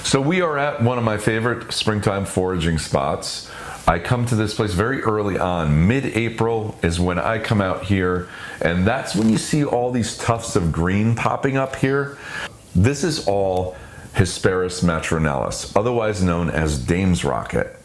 So we are at one of my favorite springtime foraging spots. I come to this place very early on. Mid-April is when I come out here, and that's when you see all these tufts of green popping up here. This is all Hesperus matronalis, otherwise known as Dame's Rocket.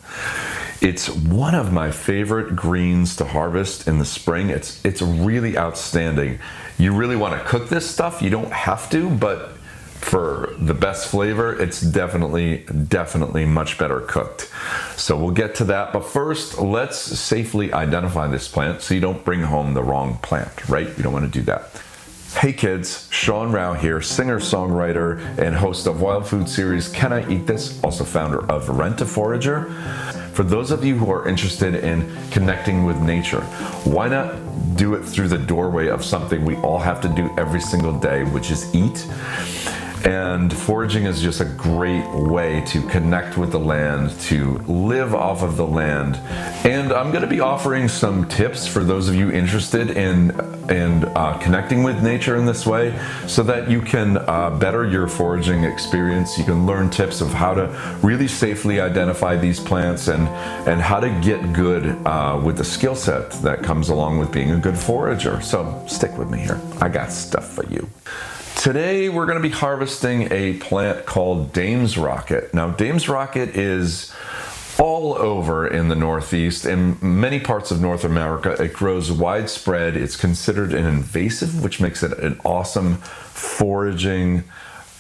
It's one of my favorite greens to harvest in the spring. It's really outstanding. You really want to cook this stuff. You don't have to, but for the best flavor, it's definitely much better cooked. So we'll get to that, but first let's safely identify this plant so you don't bring home the wrong plant, right? You don't want to do that. Hey kids, Sean Rao here, singer, songwriter, and host of Wild Food series Can I Eat This? Also founder of Rent a Forager. For those of you who are interested in connecting with nature, why not do it through the doorway of something we all have to do every single day, which is eat? And foraging is just a great way to connect with the land, to live off of the land. And I'm going to be offering some tips for those of you interested in connecting with nature in this way, so that you can better your foraging experience. You can learn tips of how to really safely identify these plants and how to get good with the skill set that comes along with being a good forager. So stick with me here. I got stuff for you. Today we're going to be harvesting a plant called Dame's Rocket. Now Dame's Rocket is all over in the Northeast, in many parts of North America. It grows widespread. It's considered an invasive, which makes it an awesome foraging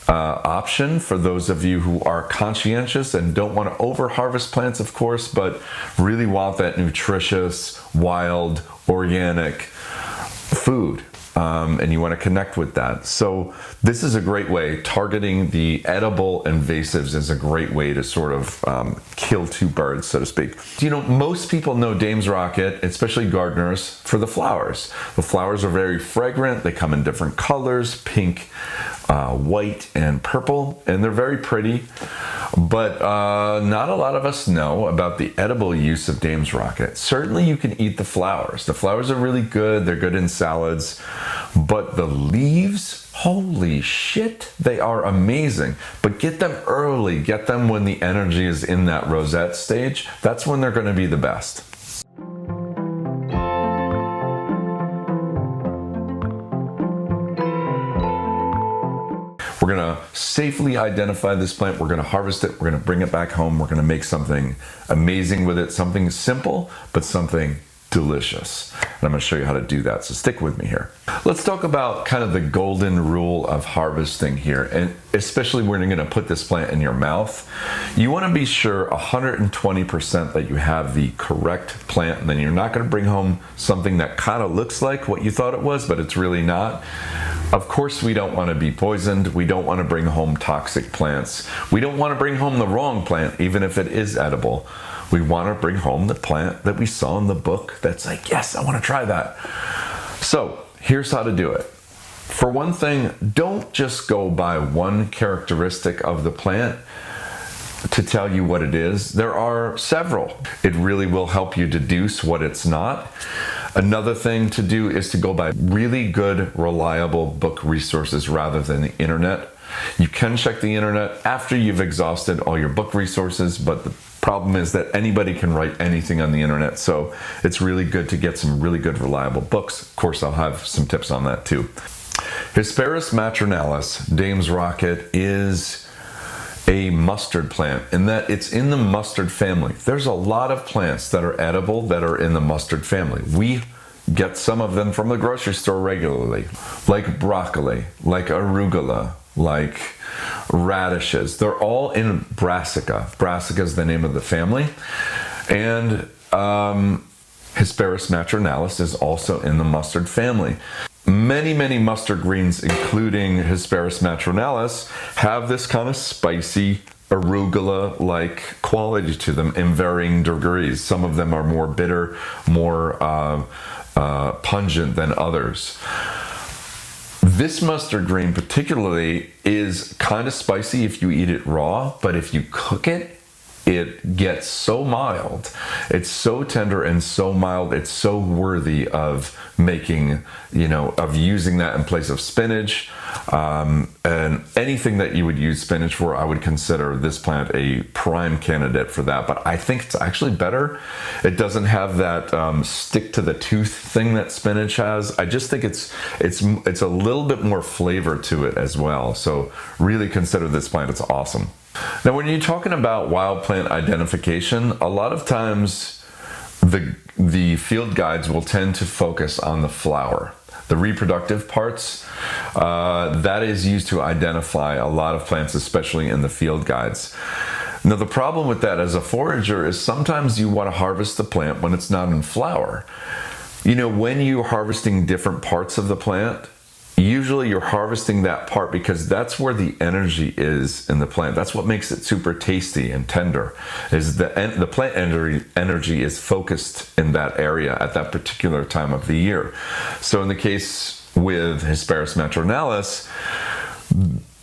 option for those of you who are conscientious and don't want to over harvest plants, of course, but really want that nutritious, wild, organic food. And you want to connect with that. So this is a great way. Targeting the edible invasives is a great way to sort of kill two birds, so to speak. You know, most people know Dame's Rocket, especially gardeners, for the flowers. The flowers are very fragrant. They come in different colors, pink, white, and purple, and they're very pretty. But not a lot of us know about the edible use of Dame's Rocket. Certainly you can eat the flowers. The flowers are really good. They're good in salads. But the leaves, holy shit, they are amazing. But get them early. Get them when the energy is in that rosette stage. That's when they're going to be the best. We're going to safely identify this plant. We're going to harvest it. We're going to bring it back home. We're going to make something amazing with it. Something simple, but something delicious. And I'm going to show you how to do that. So stick with me here. Let's talk about kind of the golden rule of harvesting here. And especially when you're going to put this plant in your mouth, you want to be sure 120% that you have the correct plant. And then you're not going to bring home something that kind of looks like what you thought it was, but it's really not. Of course, we don't want to be poisoned. We don't want to bring home toxic plants. We don't want to bring home the wrong plant, even if it is edible. We want to bring home the plant that we saw in the book that's like, yes, I want to try that. So here's how to do it. For one thing, don't just go by one characteristic of the plant to tell you what it is. There are several. It really will help you deduce what it's not. Another thing to do is to go by really good, reliable book resources rather than the internet. You can check the internet after you've exhausted all your book resources, but the problem is that anybody can write anything on the internet. So it's really good to get some really good, reliable books. Of course, I'll have some tips on that too. Hesperus matronalis, Dame's Rocket, is a mustard plant in that it's in the mustard family. There's a lot of plants that are edible that are in the mustard family. We get some of them from the grocery store regularly, like broccoli, like arugula, like radishes. They're all in Brassica. Brassica is the name of the family. And Hesperus matronalis is also in the mustard family. Many mustard greens, including Hesperus matronalis, have this kind of spicy arugula-like quality to them in varying degrees. Some of them are more bitter, more pungent than others. This mustard green particularly is kind of spicy if you eat it raw, but if you cook it, it gets so mild. It's so tender and so mild. It's so worthy of making, of using that in place of spinach. And anything that you would use spinach for, I would consider this plant a prime candidate for that. But I think it's actually better. It doesn't have that stick to the tooth thing that spinach has. I just think it's a little bit more flavor to it as well. So really consider this plant. It's awesome. Now, when you're talking about wild plant identification, a lot of times the field guides will tend to focus on the flower, the reproductive parts. That is used to identify a lot of plants, especially in the field guides. Now, the problem with that as a forager is sometimes you want to harvest the plant when it's not in flower. When you're harvesting different parts of the plant, usually you're harvesting that part because that's where the energy is in the plant. That's what makes it super tasty and tender, is the plant energy is focused in that area at that particular time of the year. So in the case with Hesperus matronalis,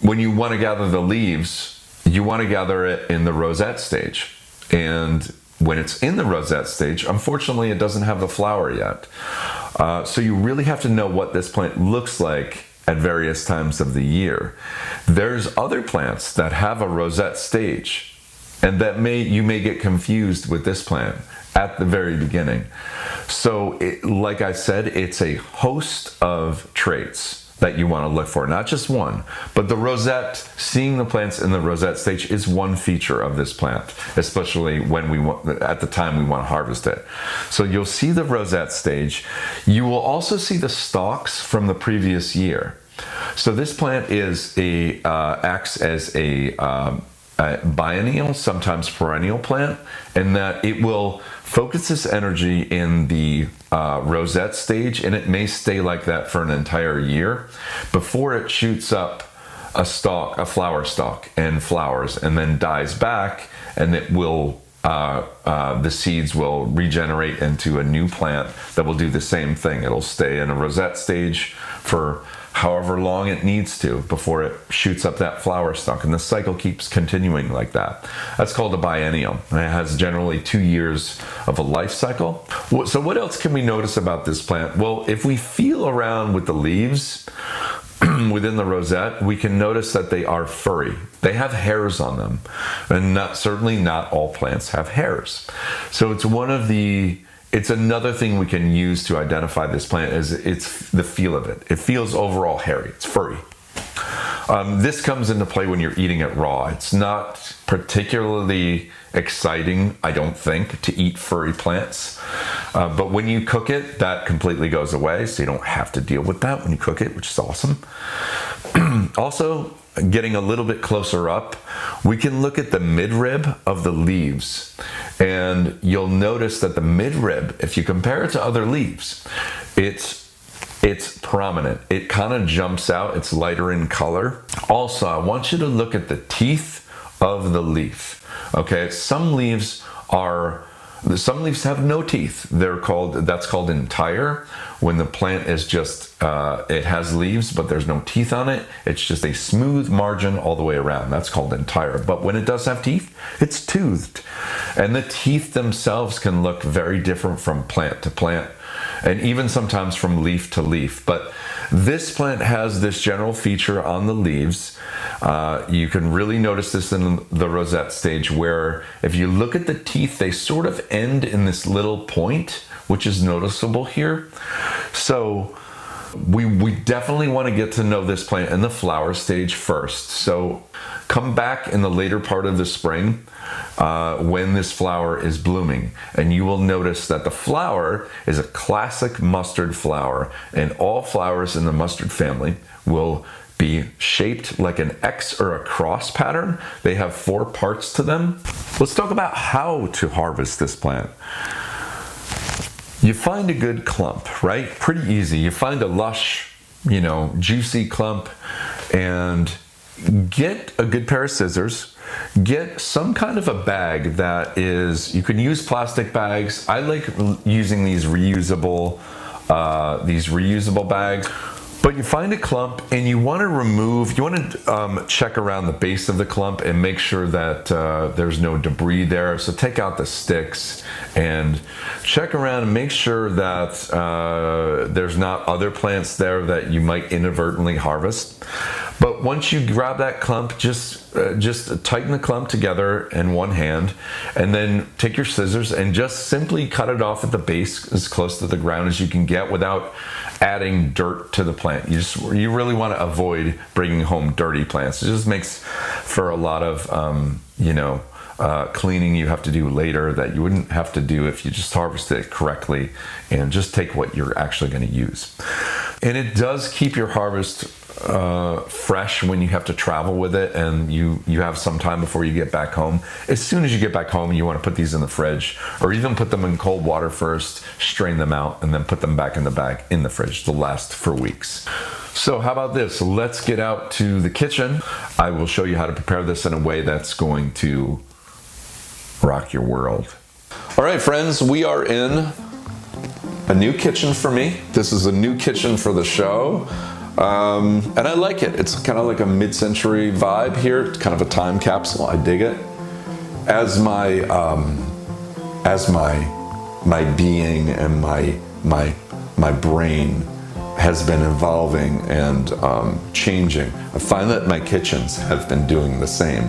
when you want to gather the leaves, you want to gather it in the rosette stage. And when it's in the rosette stage, unfortunately, it doesn't have the flower yet. So you really have to know what this plant looks like at various times of the year. There's other plants that have a rosette stage, and that you may get confused with this plant at the very beginning. So like I said, it's a host of traits that you want to look for, not just one. But the rosette, seeing the plants in the rosette stage is one feature of this plant, especially at the time we want to harvest it. So you'll see the rosette stage. You will also see the stalks from the previous year. So this plant acts as a biennial, sometimes perennial plant, in that it will focus its energy in the rosette stage, and it may stay like that for an entire year before it shoots up a flower stalk, and flowers, and then dies back, and it will the seeds will regenerate into a new plant that will do the same thing. It'll stay in a rosette stage for however long it needs to before it shoots up that flower stalk, and the cycle keeps continuing like that. That's called a biennial, and it has generally 2 years of a life cycle. So what else can we notice about this plant? Well, if we feel around with the leaves within the rosette, we can notice that they are furry. They have hairs on them, and certainly not all plants have hairs. So it's another thing we can use to identify this plant, is it's the feel of it. It feels overall hairy. It's furry. This comes into play when you're eating it raw. It's not particularly exciting, I don't think, to eat furry plants. But when you cook it, that completely goes away, so you don't have to deal with that when you cook it, which is awesome. Also, getting a little bit closer up, we can look at the midrib of the leaves, and you'll notice that the midrib, if you compare it to other leaves, it's prominent. It kind of jumps out. It's lighter in color. Also, I want you to look at the teeth of the leaf. Okay, some leaves have no teeth. That's called entire. When the plant is just, it has leaves, but there's no teeth on it. It's just a smooth margin all the way around. That's called entire. But when it does have teeth, it's toothed. And the teeth themselves can look very different from plant to plant, and even sometimes from leaf to leaf. But this plant has this general feature on the leaves. You can really notice this in the rosette stage, where if you look at the teeth, they sort of end in this little point, which is noticeable here. So we definitely want to get to know this plant in the flower stage first. So come back in the later part of the spring when this flower is blooming, and you will notice that the flower is a classic mustard flower, and all flowers in the mustard family will be shaped like an X or a cross pattern. They have 4 parts to them. Let's talk about how to harvest this plant. You find a good clump, right? Pretty easy. You find a lush, juicy clump, and get a good pair of scissors. Get some kind of a bag that is, you can use plastic bags. I like using these reusable bags. But you find a clump and you want to check around the base of the clump and make sure that there's no debris there. So take out the sticks and check around and make sure that there's not other plants there that you might inadvertently harvest. But once you grab that clump, just tighten the clump together in one hand, and then take your scissors and just simply cut it off at the base as close to the ground as you can get without adding dirt to the plant. You really want to avoid bringing home dirty plants. It just makes for a lot of cleaning you have to do later that you wouldn't have to do if you just harvested it correctly and just take what you're actually going to use. And it does keep your harvest fresh when you have to travel with it and you have some time before you get back home. As soon as you get back home, you want to put these in the fridge, or even put them in cold water first, strain them out, and then put them back in the bag in the fridge. They'll last for weeks. So how about this? Let's get out to the kitchen. I will show you how to prepare this in a way that's going to rock your world. All right, friends, we are in a new kitchen for me. This is a new kitchen for the show. And I like it. It's kind of like a mid-century vibe here. It's kind of a time capsule. I dig it. As my being and my brain has been evolving and changing, I find that my kitchens have been doing the same.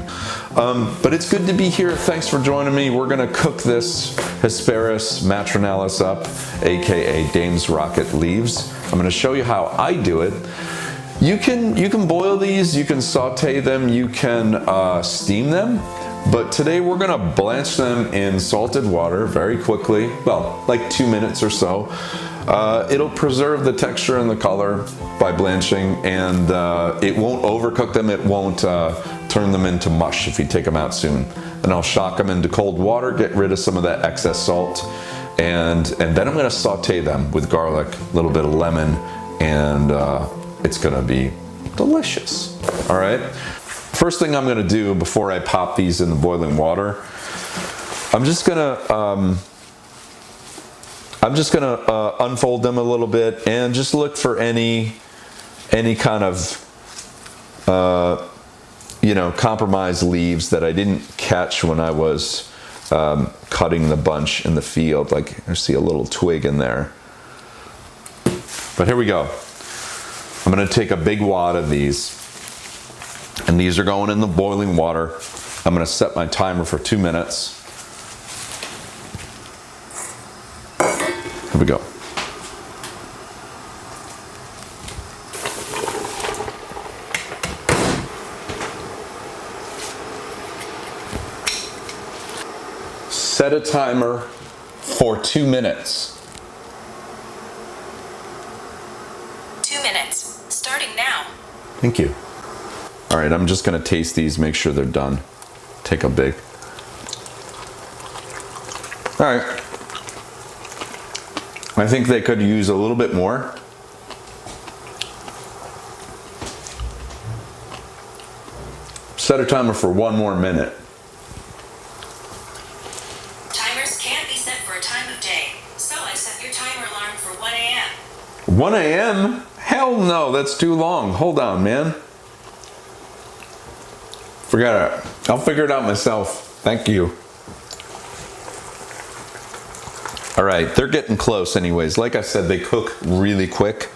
But it's good to be here. Thanks for joining me. We're gonna cook this Hesperus matronalis up, aka Dame's Rocket Leaves. I'm gonna show you how I do it. You can boil these, you can saute them, you can steam them, but today we're gonna blanch them in salted water very quickly, well, like 2 minutes or so. It'll preserve the texture and the color by blanching, and it won't overcook them, it won't turn them into mush if you take them out soon. And I'll shock them into cold water, get rid of some of that excess salt, and then I'm gonna saute them with garlic, a little bit of lemon, and it's gonna be delicious. All right, first thing I'm gonna do before I pop these in the boiling water, I'm just gonna unfold them a little bit and just look for any kind of compromised leaves that I didn't catch when I was cutting the bunch in the field. Like I see a little twig in there. But here we go. I'm gonna take a big wad of these, and these are going in the boiling water. I'm gonna set my timer for 2 minutes. Here we go. Set a timer for 2 minutes. 2 minutes, starting now. Thank you. All right, I'm just gonna taste these, make sure they're done. Take a big. All right. I think they could use a little bit more. Set a timer for 1 more minute. Timers can't be set for a time of day, so I set your timer alarm for 1 a.m. 1 a.m.? Hell no, that's too long. Hold on, man. Forget it. I'll figure it out myself. Thank you. All right, they're getting close anyways. Like I said, they cook really quick.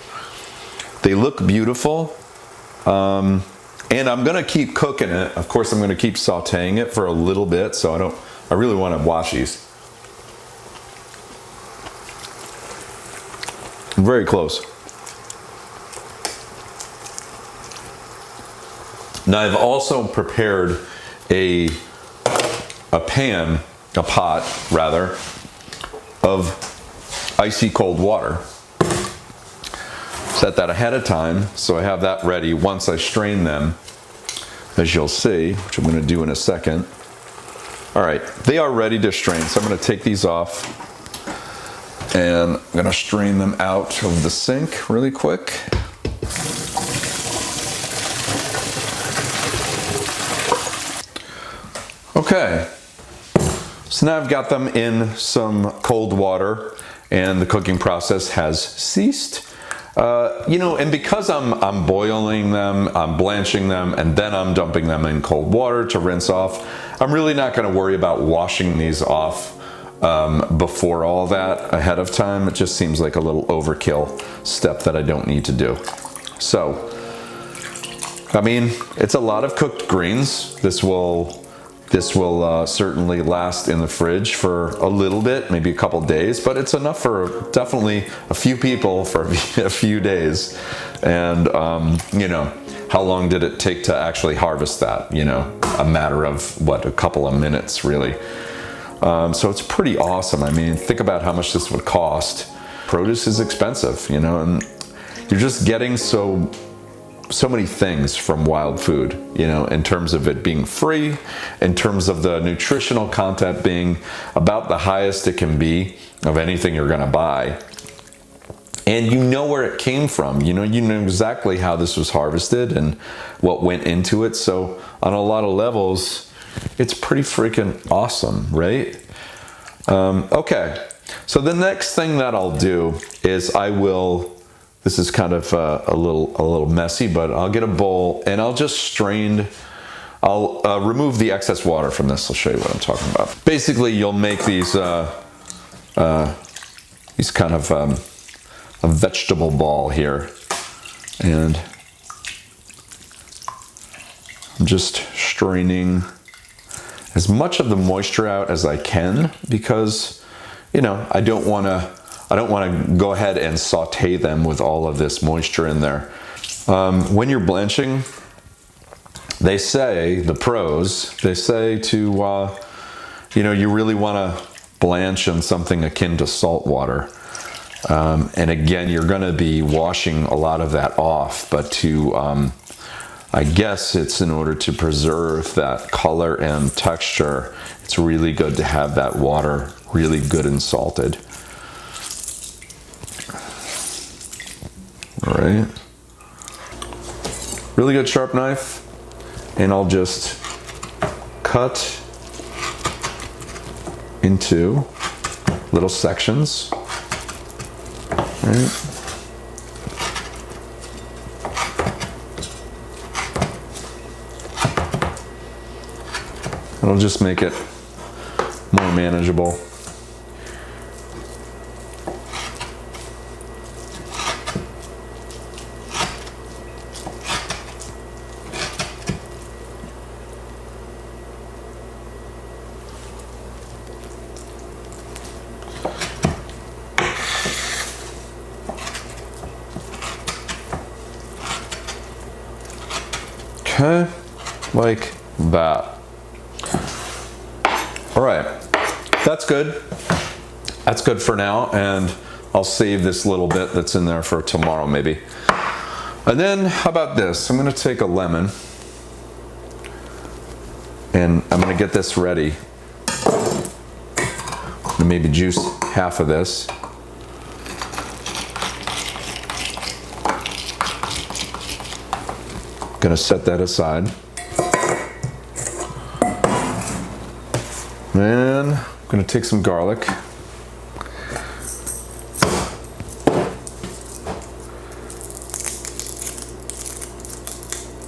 They look beautiful. And I'm gonna keep cooking it. Of course, I'm gonna keep sauteing it for a little bit, so I really wanna wash these. Very close. Now I've also prepared a pot rather, of icy cold water. Set that ahead of time, so I have that ready once I strain them, as you'll see, which I'm gonna do in a second. All right, they are ready to strain, so I'm gonna take these off and I'm gonna strain them out of the sink really quick. Okay, so now I've got them in some cold water and the cooking process has ceased. You know, and because I'm boiling them, I'm blanching them, and then I'm dumping them in cold water to rinse off, I'm really not going to worry about washing these off before all that ahead of time. It just seems like a little overkill step that I don't need to do. So, I mean, it's a lot of cooked greens. This will certainly last in the fridge for a little bit, maybe a couple days, but it's enough for definitely a few people for a few days. And, you know, how long did it take to actually harvest that? You know, a matter of, what, a couple of minutes, really. So it's pretty awesome. I mean, think about how much this would cost. Produce is expensive, you know, and you're just getting so many things from wild food, you know, in terms of it being free, in terms of the nutritional content being about the highest it can be of anything you're going to buy. And you know where it came from, you know exactly how this was harvested and what went into it. So on a lot of levels, it's pretty freaking awesome, right? Okay, so the next thing that I'll do is this is kind of a little messy, but I'll get a bowl and I'll just I'll remove the excess water from this. I'll show you what I'm talking about. Basically, you'll make these kind of a vegetable ball here, and I'm just straining as much of the moisture out as I can, because, you know, I don't want to go ahead and saute them with all of this moisture in there. When you're blanching, they say, the pros, they say to, you know, you really want to blanch in something akin to salt water. And again, you're going to be washing a lot of that off, but I guess it's in order to preserve that color and texture. It's really good to have that water really good and salted. All right. Really good sharp knife, and I'll just cut into little sections. Right. It'll just make it more manageable. Okay, like that. All right, that's good. That's good for now, and I'll save this little bit that's in there for tomorrow maybe. And then, how about this? I'm gonna take a lemon, and I'm gonna get this ready. I'm gonna maybe juice half of this. Gonna set that aside. And I'm gonna take some garlic.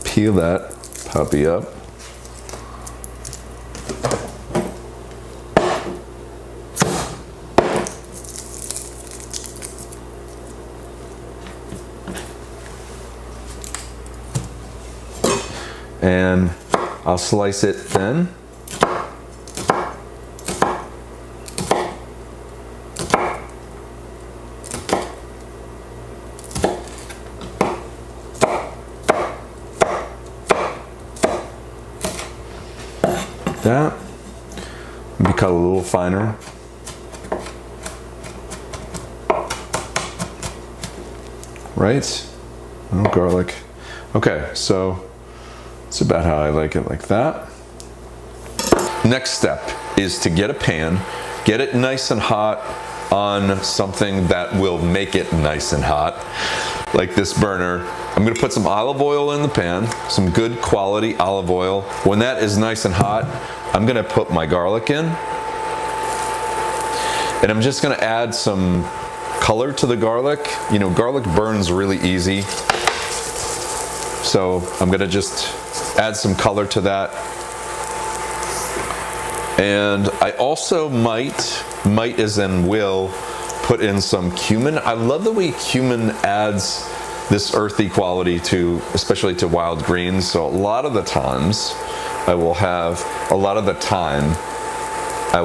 Peel that puppy up. And I'll slice it thin. That. Maybe cut a little finer. Right? No garlic. Okay, so it's about how I like it, like that. Next step is to get a pan, get it nice and hot on something that will make it nice and hot, like this burner. I'm gonna put some olive oil in the pan, some good quality olive oil. When that is nice and hot, I'm gonna put my garlic in, and I'm just gonna add some color to the garlic. You know, garlic burns really easy. So I'm gonna just add some color to that. And I also might as in will, put in some cumin. I love the way cumin adds this earthy quality to, especially to wild greens. So a lot of the time, I will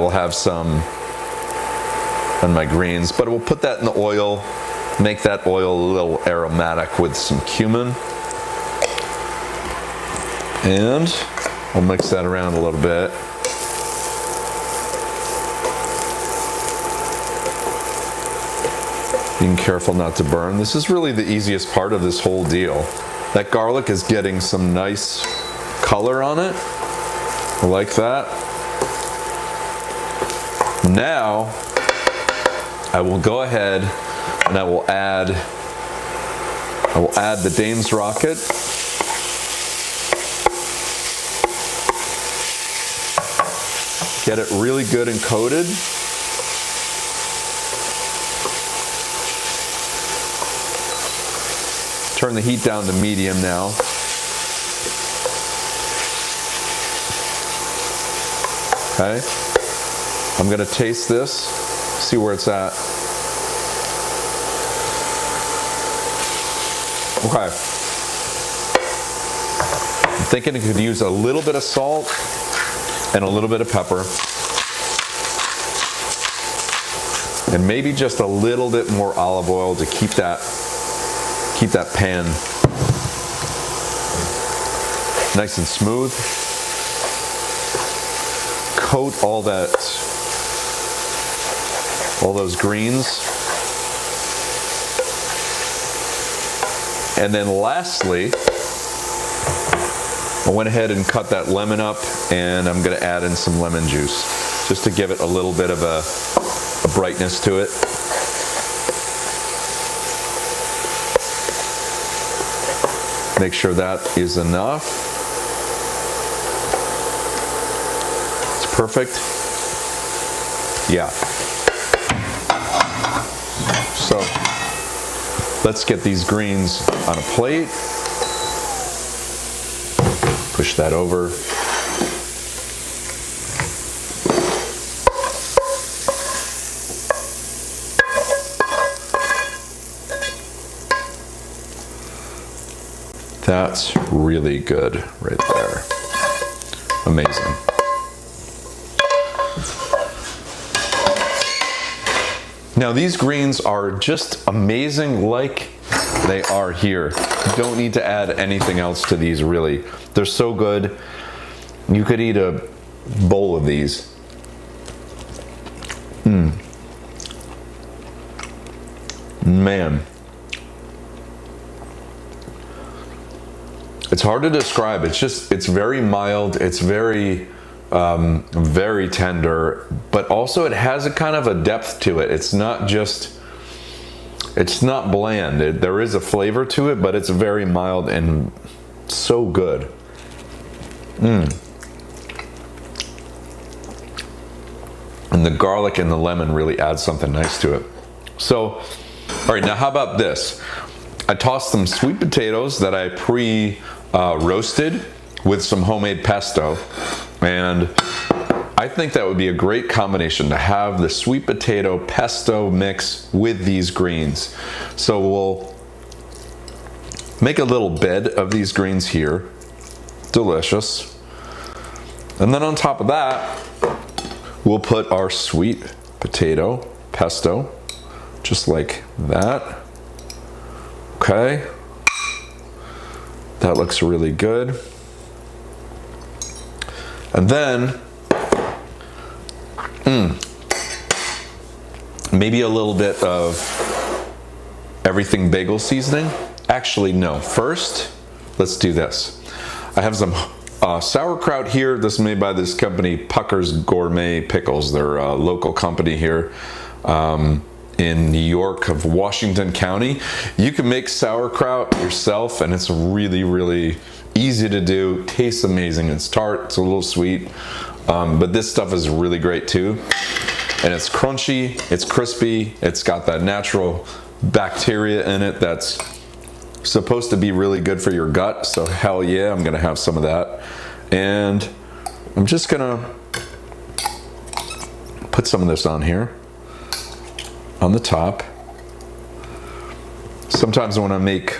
have some on my greens, but we'll put that in the oil, make that oil a little aromatic with some cumin. And I'll mix that around a little bit. Being careful not to burn. This is really the easiest part of this whole deal. That garlic is getting some nice color on it. I like that. Now, I will go ahead and I will add the Dame's Rocket. Get it really good and coated. Turn the heat down to medium now. Okay. I'm gonna taste this, see where it's at. Okay. I'm thinking it could use a little bit of salt and a little bit of pepper. And maybe just a little bit more olive oil to keep that pan nice and smooth. Coat all those greens. And then lastly, I went ahead and cut that lemon up, and I'm gonna add in some lemon juice just to give it a little bit of a brightness to it. Make sure that is enough. It's perfect. Yeah. So let's get these greens on a plate. Push that over. That's really good right there. Amazing. Now these greens are just amazing like they are here. You don't need to add anything else to these really. They're so good. You could eat a bowl of these. Man. It's hard to describe. It's very mild. It's very tender, but also it has a kind of a depth to it. It's not bland. There is a flavor to it, but it's very mild and so good. And the garlic and the lemon really add something nice to it. So, all right, now how about this? I tossed some sweet potatoes that I roasted with some homemade pesto, and I think that would be a great combination to have the sweet potato pesto mix with these greens. So we'll make a little bed of these greens here. Delicious. And then on top of that, we'll put our sweet potato pesto, just like that. Okay. That looks really good. And then, maybe a little bit of everything bagel seasoning. Actually, no. First, let's do this. I have some sauerkraut here. This is made by this company, Pucker's Gourmet Pickles. They're a local company here in New York of Washington County. You can make sauerkraut yourself, and it's really, really easy to do. Tastes amazing. It's tart. It's a little sweet, but this stuff is really great too. and it's crunchy, it's crispy, it's got that natural bacteria in it that's supposed to be really good for your gut. So hell yeah, I'm gonna have some of that. And I'm just gonna put some of this on here, on the top. Sometimes when I make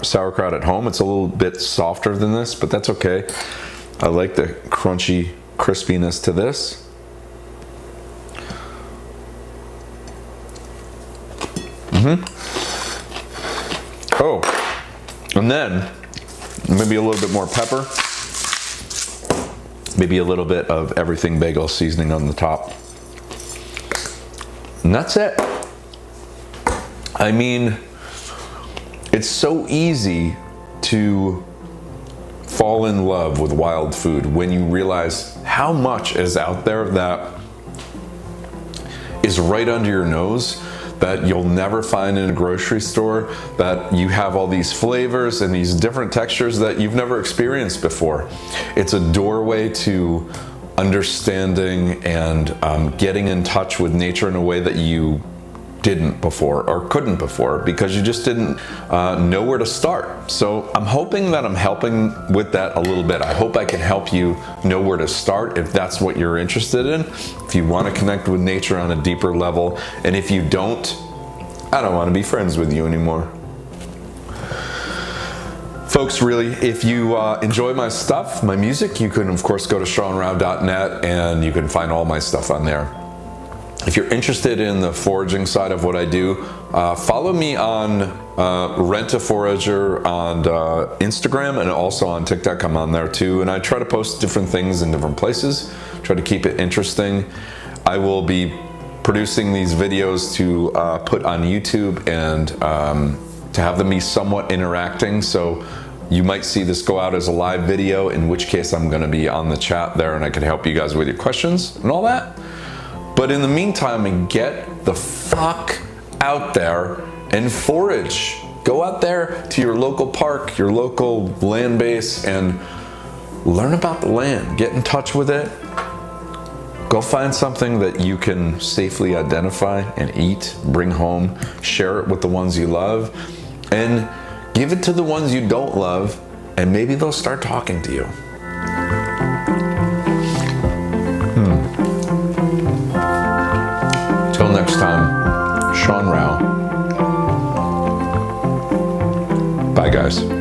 sauerkraut at home, it's a little bit softer than this, but that's okay. I like the crunchy crispiness to this. Oh, and then maybe a little bit more pepper, maybe a little bit of everything bagel seasoning on the top. And that's it. I mean, it's so easy to fall in love with wild food when you realize how much is out there that is right under your nose, that you'll never find in a grocery store, that you have all these flavors and these different textures that you've never experienced before. It's a doorway to understanding and getting in touch with nature in a way that you didn't before or couldn't before because you just didn't know where to start. So I'm hoping that I'm helping with that a little bit. I hope I can help you know where to start if that's what you're interested in, if you want to connect with nature on a deeper level. And if you don't, I don't want to be friends with you anymore. Folks, really, if you enjoy my stuff, my music, you can of course go to seanrao.net and you can find all my stuff on there. If you're interested in the foraging side of what I do, follow me on Rent a Forager on Instagram and also on TikTok. I'm on there too, and I try to post different things in different places, try to keep it interesting. I will be producing these videos to put on YouTube and to have them be somewhat interacting. So you might see this go out as a live video, in which case I'm going to be on the chat there and I can help you guys with your questions and all that. But in the meantime, get the fuck out there and forage. Go out there to your local park, your local land base, and learn about the land. Get in touch with it. Go find something that you can safely identify and eat, bring home, share it with the ones you love, and give it to the ones you don't love, and maybe they'll start talking to you. Till next time, Sean Rao. Bye, guys.